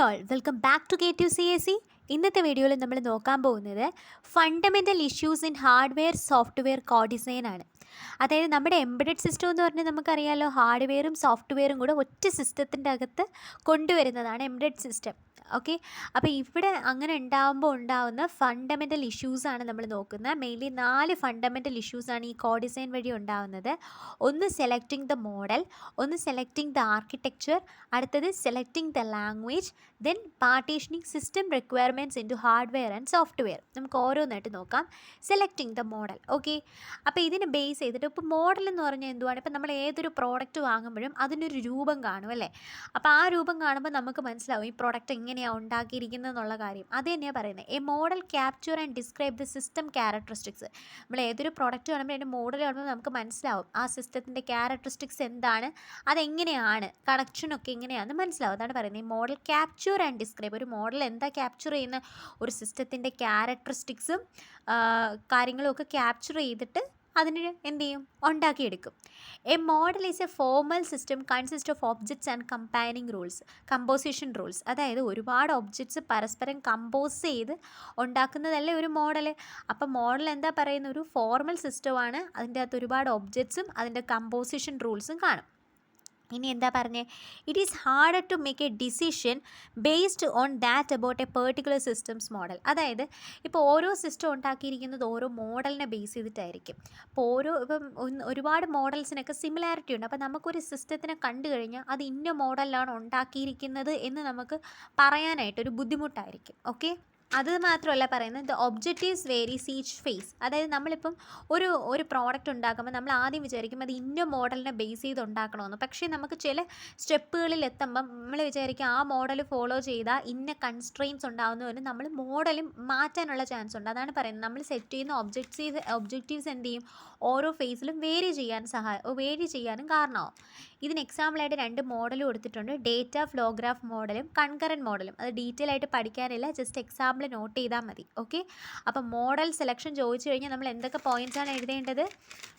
All welcome back to KTUCAC. ഇന്നത്തെ വീഡിയോയിൽ നമ്മൾ നോക്കാൻ പോകുന്നത് fundamental issues in hardware software codesign ആണ്. അതായത് നമ്മുടെ എംബഡഡ് സിസ്റ്റം എന്ന് പറഞ്ഞാൽ നമുക്കറിയാമല്ലോ, ഹാർഡ്വെയറും സോഫ്റ്റ്വെയറും കൂടെ ഒറ്റ സിസ്റ്റത്തിൻ്റെ അകത്ത് കൊണ്ടുവരുന്നതാണ് എംബഡഡ് സിസ്റ്റം. ഓക്കെ, അപ്പോൾ ഇവിടെ അങ്ങനെ ഉണ്ടാകുന്ന ഫണ്ടമെൻ്റൽ ഇഷ്യൂസാണ് നമ്മൾ നോക്കുന്നത്. മെയിൻലി 4 ഫണ്ടമെൻ്റൽ ഇഷ്യൂസാണ് ഈ കോഡിസൈൻ വഴി ഉണ്ടാകുന്നത്. ഒന്ന് സെലക്ടിങ് ദ മോഡൽ, ഒന്ന് സെലക്ടിങ് ദ ആർക്കിടെക്ചർ, അടുത്തത് selecting the language, then partitioning system requirements into hardware and software. നമുക്ക് ഓരോന്നായിട്ട് നോക്കാം. Selecting the model. ഓക്കെ, അപ്പോൾ ഇതിന് ബേസ് ചെയ്തിട്ട് ഇപ്പോൾ മോഡൽ എന്ന് പറഞ്ഞാൽ എന്തുവാണ്? ഇപ്പം നമ്മൾ ഏതൊരു പ്രോഡക്റ്റ് വാങ്ങുമ്പോഴും അതിനൊരു രൂപം കാണും അല്ലേ? അപ്പോൾ ആ രൂപം കാണുമ്പോൾ നമുക്ക് മനസ്സിലാവും ഈ പ്രോഡക്റ്റ് എങ്ങനെയാണ് ഉണ്ടാക്കിയിരിക്കുന്നത് എന്നുള്ള കാര്യം. അത് തന്നെയാണ് പറയുന്നത്. A model capture and describe the system characteristics. നമ്മൾ ഏതൊരു പ്രോഡക്റ്റ് കാണുമ്പോൾ അതിൻ്റെ മോഡൽ കാണുമ്പോൾ നമുക്ക് മനസ്സിലാവും ആ സിസ്റ്റത്തിൻ്റെ ക്യാരക്ടറിസ്റ്റിക്സ് എന്താണ്, അതെങ്ങനെയാണ്, കണക്ഷനൊക്കെ എങ്ങനെയാണെന്ന് മനസ്സിലാവും. അതാണ് പറയുന്നത് ഈ മോഡൽ ക്യാപ്ചർ ആൻഡ് ഡിസ്ക്രൈബ്. ഒരു മോഡൽ എന്താ ക്യാപ്ചർ ചെയ്യുന്ന? ഒരു സിസ്റ്റത്തിൻ്റെ ക്യാരക്ടറിസ്റ്റിക്സും കാര്യങ്ങളും ഒക്കെ ക്യാപ്ചർ ചെയ്തിട്ട് അതിന് എന്ത് ചെയ്യും? ഉണ്ടാക്കിയെടുക്കും. A model is a formal system consist of objects and composition rules. അതായത് ഒരുപാട് ഒബ്ജക്ട്സ് പരസ്പരം കമ്പോസ് ചെയ്ത് ഉണ്ടാക്കുന്നതല്ലേ ഒരു മോഡൽ. അപ്പം മോഡൽ എന്താ പറയുന്ന? ഒരു ഫോർമൽ സിസ്റ്റമാണ്. അതിൻ്റെ അകത്ത് ഒരുപാട് ഒബ്ജക്ട്സും അതിൻ്റെ കമ്പോസിഷൻ റൂൾസും കാണും. ഇനി എന്താ പറഞ്ഞേ? It is harder to make a decision based on that about a particular systems model. അതായത് ഇപ്പോൾ ഓരോ സിസ്റ്റം ഉണ്ടാക്കിയിരിക്കുന്നത് ഓരോ മോഡലിനെ ബേസ് ചെയ്തിട്ടായിരിക്കും. അപ്പോൾ ഇപ്പം ഒരുപാട് മോഡൽസിനൊക്കെ സിമിലാരിറ്റി ഉണ്ട്. അപ്പോൾ നമുക്കൊരു സിസ്റ്റത്തിനെ കണ്ടു കഴിഞ്ഞാൽ അത് ഇന്ന മോഡലിലാണ് ഉണ്ടാക്കിയിരിക്കുന്നത് എന്ന് നമുക്ക് പറയാനായിട്ടൊരു ബുദ്ധിമുട്ടായിരിക്കും. ഓക്കെ, അത് മാത്രമല്ല പറയുന്നത് the objectives varies each phase. അതായത് നമ്മളിപ്പം ഒരു പ്രോഡക്റ്റ് ഉണ്ടാക്കുമ്പോൾ നമ്മൾ ആദ്യം വിചാരിക്കും അത് ഇന്ന മോഡലിനെ ബേസ് ചെയ്ത് ഉണ്ടാക്കണമെന്ന്. പക്ഷേ നമുക്ക് ചില സ്റ്റെപ്പുകളിൽ എത്തുമ്പം നമ്മൾ വിചാരിക്കും ആ മോഡൽ ഫോളോ ചെയ്താൽ ഇന്ന കൺസ്ട്രെയിൻസ് ഉണ്ടാകുന്നതിന് നമ്മൾ മോഡലും മാറ്റാനുള്ള ചാൻസ് ഉണ്ട്. അതാണ് പറയുന്നത് നമ്മൾ സെറ്റ് ചെയ്യുന്ന ഒബ്ജക്റ്റീവ്സ് എന്ത് ചെയ്യും? ഓരോ ഫേസിലും വേരി ചെയ്യാനും കാരണമാവും. ഇതിന് എക്സാമ്പിളായിട്ട് 2 മോഡലും കൊടുത്തിട്ടുണ്ട്. ഡേറ്റ ഫ്ലോഗ്രാഫ് മോഡലും കൺകറൻറ്റ് മോഡലും. അത് ഡീറ്റെയിൽ ആയിട്ട് പഠിക്കാനില്ല, ജസ്റ്റ് എക്സാമ്പിൾ നോട്ട് ചെയ്താൽ മതി. ഓക്കെ, അപ്പോൾ മോഡൽ സെലക്ഷൻ ചോദിച്ചു കഴിഞ്ഞാൽ നമ്മൾ എന്തൊക്കെ പോയിൻറ്റ്സാണ് എഴുതേണ്ടത്?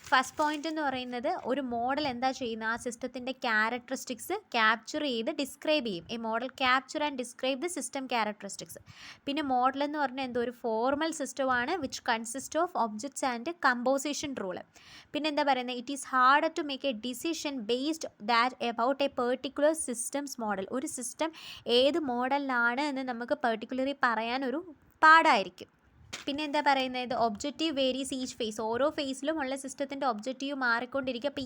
ഫസ്റ്റ് പോയിൻ്റ് എന്ന് പറയുന്നത് ഒരു മോഡൽ എന്താ ചെയ്യുന്നത്? ആ സിസ്റ്റത്തിൻ്റെ ക്യാരക്ടറിസ്റ്റിക്സ് ക്യാപ്ചർ ചെയ്ത് ഡിസ്ക്രൈബ് ചെയ്യും. ഈ model capture and describe the system characteristics. പിന്നെ മോഡൽ എന്ന് പറഞ്ഞാൽ എന്തോ ഒരു ഫോർമൽ സിസ്റ്റമാണ് which consist of objects and composition rule. പിന്നെ എന്താ പറയുന്നത്? It is harder to make a decision based that about a particular systems model. ഒരു സിസ്റ്റം ഏത് മോഡലിലാണ് എന്ന് നമുക്ക് പെർട്ടിക്കുലറി പറയാൻ ഒരു പാടായിരിക്കും. പിന്നെ എന്താ പറയുന്നത്? Objective varies each phase. ഓരോ ഫേസിലും ഉള്ള സിസ്റ്റത്തിൻ്റെ ഒബ്ജക്റ്റീവ് മാറിക്കൊണ്ടിരിക്കും. അപ്പോൾ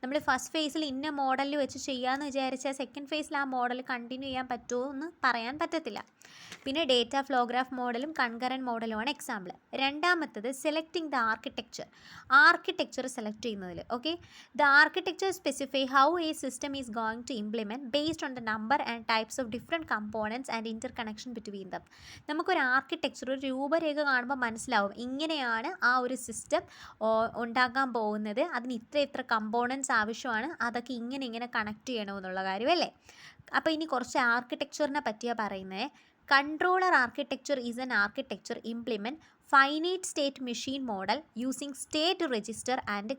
നമ്മൾ ഫസ്റ്റ് ഫേസിൽ ഇന്ന മോഡലിൽ വെച്ച് ചെയ്യാമെന്ന് വിചാരിച്ചാൽ സെക്കൻഡ് ഫേസിൽ ആ മോഡൽ കണ്ടിന്യൂ ചെയ്യാൻ പറ്റുമോ എന്ന് പറയാൻ പറ്റത്തില്ല. പിന്നെ ഡേറ്റ ഫ്ലോഗ്രാഫ് മോഡലും കൺകറൻറ്റ് മോഡലുമാണ് എക്സാമ്പിൾ. രണ്ടാമത്തത് സെലക്ടിങ് ദ ആർക്കിടെക്ചർ സെലക്ട് ചെയ്യുന്നതിൽ. Okay, the architecture specify how a system is going to implement based on the number and types of different components and interconnection between them. നമുക്കൊരു architecture, ഒരു രൂപരേഖ കാണുമ്പോൾ മനസ്സിലാവും ഇങ്ങനെയാണ് ആ ഒരു സിസ്റ്റം ഉണ്ടാക്കാൻ പോകുന്നത്, അതിന് ഇത്ര കമ്പോണൻറ്റ്സ് ആവശ്യമാണ്, അതൊക്കെ ഇങ്ങനെ കണക്ട് ചെയ്യണമെന്നുള്ള കാര്യമല്ലേ. അപ്പോൾ ഇനി കുറച്ച് ആർക്കിടെക്ചറിനെ പറ്റിയാണ് പറയുന്നത്. Controller architecture is N architecture implement finite state machine model using state register and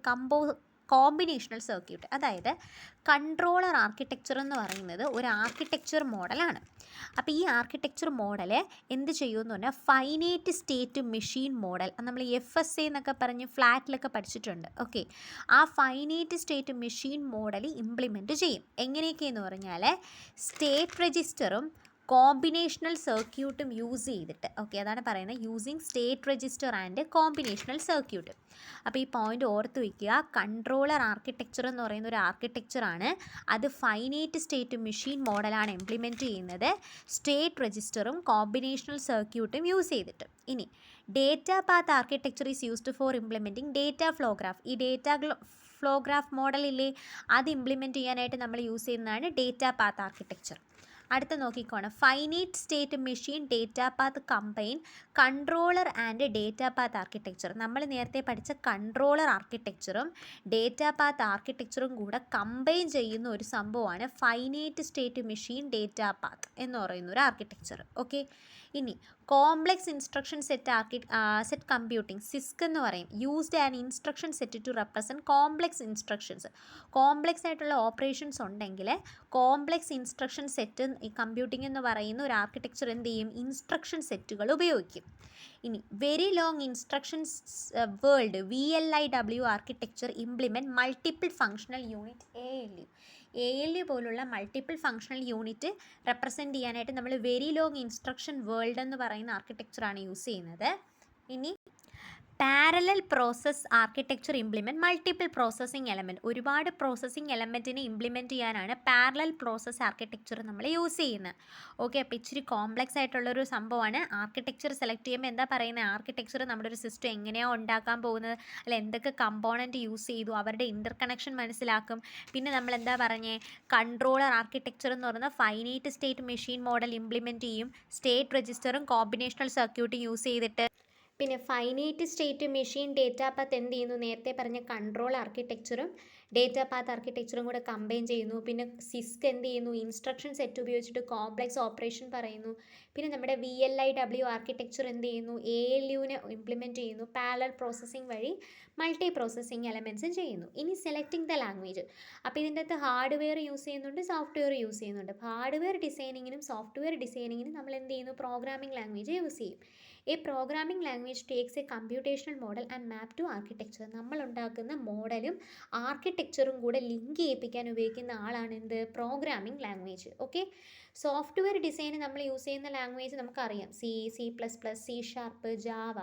combinational circuit. അതായത് കൺട്രോളർ ആർക്കിടെക്ചർ എന്ന് പറയുന്നത് ഒരു ആർക്കിടെക്ചർ മോഡലാണ്. അപ്പോൾ ഈ ആർക്കിടെക്ചർ മോഡൽ എന്ത് ചെയ്യുമെന്ന് പറഞ്ഞാൽ ഫൈനൈറ്റ് സ്റ്റേറ്റ് മെഷീൻ മോഡൽ, നമ്മൾ FSA എന്നൊക്കെ പറഞ്ഞ് ഫ്ലാറ്റിലൊക്കെ പഠിച്ചിട്ടുണ്ട്. ഓക്കെ, ആ finite state machine model implement ചെയ്യും. എങ്ങനെയൊക്കെയെന്ന് പറഞ്ഞാൽ സ്റ്റേറ്റ് രജിസ്റ്ററും കോമ്പിനേഷണൽ സർക്യൂട്ടും യൂസ് ചെയ്തിട്ട്. ഓക്കെ, അതാണ് പറയുന്നത് using state register and combinational circuit. അപ്പോൾ ഈ പോയിൻ്റ് ഓർത്ത് വയ്ക്കുക. കൺട്രോളർ ആർക്കിടെക്ചർ എന്ന് പറയുന്ന ഒരു ആർക്കിടെക്ചറാണ്. അത് ഫൈനൈറ്റ് സ്റ്റേറ്റ് മെഷീൻ മോഡലാണ് ഇംപ്ലിമെൻറ്റ് ചെയ്യുന്നത്, സ്റ്റേറ്റ് രജിസ്റ്ററും കോമ്പിനേഷണൽ സർക്യൂട്ടും യൂസ് ചെയ്തിട്ട്. ഇനി data path architecture is used for implementing data flow graph. ഈ ഡേറ്റ ഫ്ലോഗ്രാഫ് മോഡലില്ലേ, അത് ഇംപ്ലിമെൻറ്റ് ചെയ്യാനായിട്ട് നമ്മൾ യൂസ് ചെയ്യുന്നതാണ് ഡേറ്റ പാത്ത് ആർക്കിടെക്ചർ. അടുത്ത നോക്കിക്കോണം. Finite state machine data path combine controller and data path architecture. നമ്മൾ നേരത്തെ പഠിച്ച കൺട്രോളർ ആർക്കിടെക്ചറും ഡേറ്റ പാത്ത് ആർക്കിടെക്ചറും കൂടെ കമ്പൈൻ ചെയ്യുന്ന ഒരു സംഭവമാണ് finite state machine data path എന്ന് പറയുന്ന ഒരു ആർക്കിടെക്ചർ. ഓക്കെ, ഇനി complex instruction set computing, CISC എന്ന് പറയും. Used an instruction set to represent complex instructions. Complex ആയിട്ടുള്ള ഓപ്പറേഷൻസ് ഉണ്ടെങ്കിൽ കോംപ്ലെക്സ് ഇൻസ്ട്രക്ഷൻ സെറ്റ് കമ്പ്യൂട്ടിംഗ് എന്ന് പറയുന്ന ഒരു ആർക്കിടെക്ചർ എന്ത് ചെയ്യും, ഇൻസ്ട്രക്ഷൻ സെറ്റുകൾ ഉപയോഗിക്കും. ഇനി very long instructions world VLIW architecture implement multiple functional unit ALU പോലുള്ള മൾട്ടിപ്പിൾ ഫങ്ഷണൽ യൂണിറ്റ് റെപ്രസെൻറ്റ് ചെയ്യാനായിട്ട് നമ്മൾ വെരി ലോങ് ഇൻസ്ട്രക്ഷൻ വേൾഡ് എന്ന് പറയുന്ന ആർക്കിടെക്ചറാണ് യൂസ് ചെയ്യുന്നത്. ഇനി parallel process architecture implement multiple processing element, ഒരുപാട് പ്രോസസ്സിംഗ് എലമെൻറ്റിനെ ഇംപ്ലിമെൻറ്റ് ചെയ്യാനാണ് പാരലൽ പ്രോസസ് ആർക്കിടെക്ചർ നമ്മൾ യൂസ് ചെയ്യുന്നത്. ഓക്കെ, അപ്പോൾ ഇച്ചിരി കോംപ്ലക്സ് ആയിട്ടുള്ളൊരു സംഭവമാണ്. ആർക്കിടെക്ചർ സെലക്ട് ചെയ്യുമ്പോൾ എന്താ പറയുന്നത്, ആർക്കിടെക്ചർ നമ്മുടെ ഒരു സിസ്റ്റം എങ്ങനെയാണ് ഉണ്ടാക്കാൻ പോകുന്നത്, അല്ല എന്തൊക്കെ കമ്പോണൻറ്റ് യൂസ് ചെയ്തു, അവരുടെ ഇൻ്റർ കണക്ഷൻ മനസ്സിലാക്കും. പിന്നെ നമ്മൾ എന്താ പറഞ്ഞേ, കൺട്രോളർ ആർക്കിടെക്ചർ എന്ന് പറയുന്നത് finite state machine model implement ചെയ്യും, സ്റ്റേറ്റ് രജിസ്റ്ററും കോമ്പിനേഷണൽ സർക്യൂട്ടും യൂസ് ചെയ്തിട്ട്. പിന്നെ finite state machine data path എന്ത് ചെയ്യുന്നു, നേരത്തെ പറഞ്ഞ കൺട്രോൾ ആർക്കിടെക്ചറും ഡേറ്റാ പാത്ത് ആർക്കിടെക്ചറും കൂടെ കമ്പൈൻ ചെയ്യുന്നു. പിന്നെ സിസ്ക് എന്ത് ചെയ്യുന്നു, ഇൻസ്ട്രക്ഷൻ സെറ്റ് ഉപയോഗിച്ചിട്ട് കോംപ്ലക്സ് ഓപ്പറേഷൻ പറയുന്നു. പിന്നെ നമ്മുടെ VLIW ആർക്കിടെക്ചർ എന്ത് ചെയ്യുന്നു, ALUവിനെ ഇംപ്ലിമെൻറ്റ് ചെയ്യുന്നു, പാരലൽ പ്രോസസ്സിംഗ് വഴി മൾട്ടി പ്രോസസ്സിംഗ് എലമെൻറ്റ്സും ചെയ്യുന്നു. ഇനി സെലക്ടിങ് ദ ലാംഗ്വേജ്, അപ്പോൾ ഇതിൻ്റെ അകത്ത് ഹാർഡ്വെയർ യൂസ് ചെയ്യുന്നുണ്ട്, സോഫ്റ്റ്വെയർ യൂസ് ചെയ്യുന്നുണ്ട്. ഹാർഡ്വെയർ ഡിസൈനിങ്ങിനും സോഫ്റ്റ്വെയർ ഡിസൈനിങ്ങിനും നമ്മൾ എന്ത് ചെയ്യുന്നു, പ്രോഗ്രാമിംഗ് ലാംഗ്വേജ് യൂസ് ചെയ്യും. A programming language takes a computational model and map to architecture. നമ്മൾ ഉണ്ടാക്കുന്ന മോഡലും ആർക്കിടെക്ചറും കൂടെ ലിങ്ക് ചെയ്യിപ്പിക്കാൻ ഉപയോഗിക്കുന്ന ആളാണ് എന്ത്, പ്രോഗ്രാമിംഗ് ലാംഗ്വേജ്. ഓക്കെ, സോഫ്റ്റ്വെയർ ഡിസൈന് നമ്മൾ യൂസ് ചെയ്യുന്ന ലാംഗ്വേജ് നമുക്കറിയാം, C++, C#, ജാവ.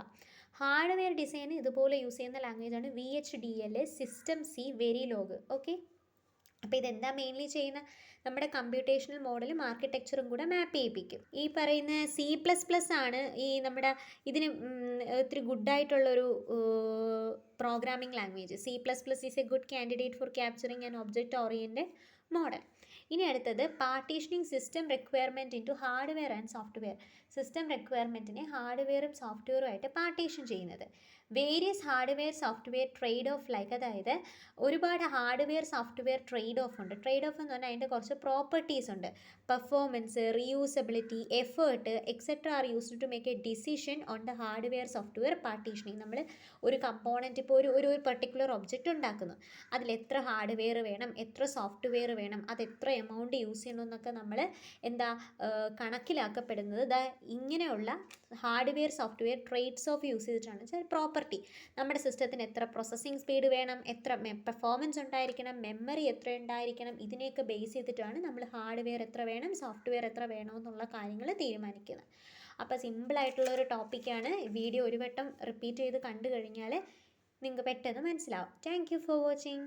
ഹാർഡ്വെയർ ഡിസൈന് ഇതുപോലെ യൂസ് ചെയ്യുന്ന ലാംഗ്വേജാണ് VHDL, system C, Verilog. Okay, അപ്പോൾ ഇതെന്താ മെയിൻലി ചെയ്യുന്ന, നമ്മുടെ കമ്പ്യൂട്ടേഷണൽ മോഡലും ആർക്കിടെക്ചറും കൂടെ മാപ്പ് ചെയ്യിപ്പിക്കും. ഈ പറയുന്ന C++ ആണ് ഈ നമ്മുടെ ഇതിന് ഒത്തിരി ഗുഡായിട്ടുള്ളൊരു programming language. C++ is a good candidate for capturing and object oriented model. ഇനി അടുത്തത് partitioning system requirement into hardware and software. System റിക്വയർമെൻറ്റിനെ ഹാർഡ്വെയറും സോഫ്റ്റ്വെയറുമായിട്ട് പാർട്ടീഷൻ ചെയ്യുന്നത്. Various hardware software trade off like, അതായത് ഒരുപാട് ഹാർഡ്വെയർ സോഫ്റ്റ്വെയർ ട്രേഡ് ഓഫ് ഉണ്ട്. Trade off എന്ന് പറഞ്ഞാൽ അതിൻ്റെ കുറച്ച് പ്രോപ്പർട്ടീസ് ഉണ്ട്. Performance, reusability, effort etcetera are used to make a decision on the hardware software partitioning. നമ്മൾ ഒരു കമ്പോണൻറ്റ്, ഇപ്പോൾ ഒരു പർട്ടിക്കുലർ ഒബ്ജക്റ്റ് ഉണ്ടാക്കുന്നു, അതിൽ എത്ര ഹാർഡ്വെയർ വേണം, എത്ര സോഫ്റ്റ്വെയർ വേണം, അത് എത്ര എമൗണ്ട് യൂസ് ചെയ്യണം എന്നൊക്കെ നമ്മൾ എന്താ കണക്കിലാക്കപ്പെടുന്നത് ഇങ്ങനെയുള്ള hardware software trades off use ചെയ്തിട്ടാണ്. പ്രോപ്പർട്ടി, നമ്മുടെ സിസ്റ്റത്തിന് എത്ര പ്രോസസ്സിംഗ് സ്പീഡ് വേണം, എത്ര പെർഫോമൻസ് ഉണ്ടായിരിക്കണം, മെമ്മറി എത്ര ഉണ്ടായിരിക്കണം, ഇതിനെയൊക്കെ ബേസ് ചെയ്തിട്ടാണ് നമ്മൾ ഹാർഡ്വെയർ എത്ര വേണം, സോഫ്റ്റ്വെയർ എത്ര വേണമെന്നുള്ള കാര്യങ്ങൾ തീരുമാനിക്കുന്നത്. അപ്പോൾ സിമ്പിളായിട്ടുള്ളൊരു ടോപ്പിക്കാണ്. വീഡിയോ ഒരു വട്ടം റിപ്പീറ്റ് ചെയ്ത് കണ്ടു കഴിഞ്ഞാൽ നിങ്ങൾക്ക് പെട്ടെന്ന് മനസ്സിലാവും. Thank you for watching.